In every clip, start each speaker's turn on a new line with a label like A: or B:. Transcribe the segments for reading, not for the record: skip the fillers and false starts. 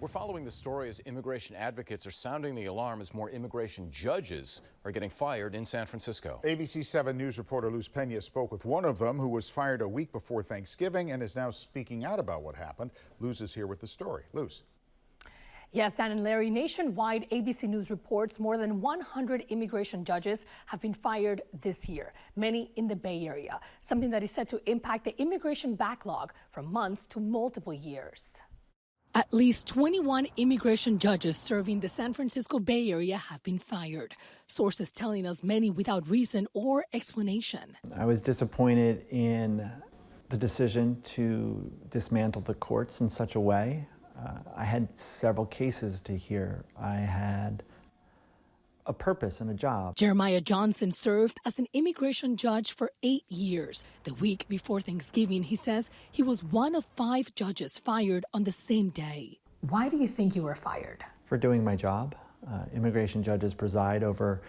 A: We're following the story as immigration advocates are sounding the alarm as more immigration judges are getting fired in San Francisco.
B: ABC 7 News reporter Luz Pena spoke with one of them who was fired a week before Thanksgiving and is now speaking out about what happened. Luz is here with the story. Luz.
C: Yes, Ann and Larry, nationwide, ABC News reports more than 100 immigration judges have been fired this year, many in the Bay Area, something that is set to impact the immigration backlog from months to multiple years. At least 21 immigration judges serving the San Francisco Bay Area have been fired. Sources telling us many without reason or explanation.
D: I was disappointed in the decision to dismantle the courts in such a way. I had several cases to hear. I had a purpose and a job.
C: Jeremiah Johnson served as an immigration judge for 8 years. The week before Thanksgiving, he says he was one of 5 judges fired on the same day. Why do you think you were fired?
D: For doing my job. Immigration judges preside over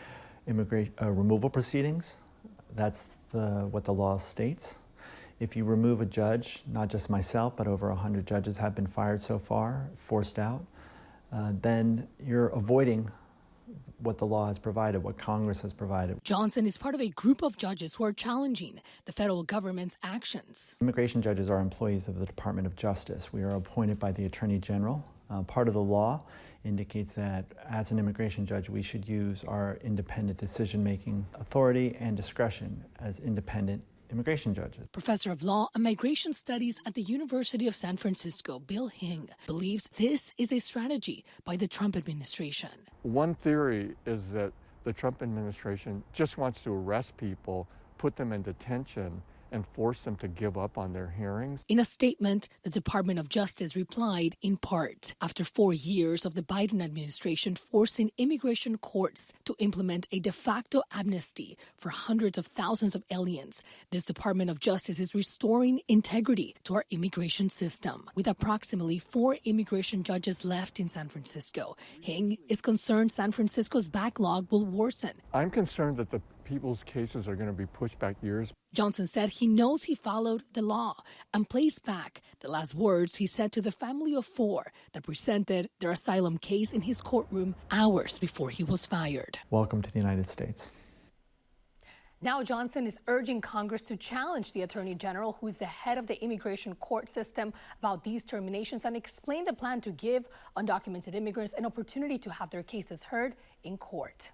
D: removal proceedings. That's what the law states. If you remove a judge, not just myself, but over 100 judges have been fired so far, forced out, then you're avoiding what the law has provided, what Congress has provided.
C: Johnson is part of a group of judges who are challenging the federal government's actions.
D: Immigration judges are employees of the Department of Justice. We are appointed by the Attorney General. Part of the law indicates that as an immigration judge, we should use our independent decision-making authority and discretion as independent immigration judges.
C: Professor of Law and Migration Studies at the University of San Francisco, Bill Hing, believes this is a strategy by the Trump administration.
E: One theory is that the Trump administration just wants to arrest people, put them in detention, and force them to give up on their hearings.
C: In a statement, the Department of Justice replied in part, after 4 years of the Biden administration forcing immigration courts to implement a de facto amnesty for hundreds of thousands of aliens, this Department of Justice is restoring integrity to our immigration system. With approximately 4 immigration judges left in San Francisco, Hing is concerned San Francisco's backlog will worsen.
E: I'm concerned that the people's cases are going to be pushed back years.
C: Johnson said he knows he followed the law and plays back the last words he said to the family of 4 that presented their asylum case in his courtroom hours before he was fired.
D: Welcome to the United States.
C: Now Johnson is urging Congress to challenge the Attorney General, who is the head of the immigration court system, about these terminations and explain the plan to give undocumented immigrants an opportunity to have their cases heard in court.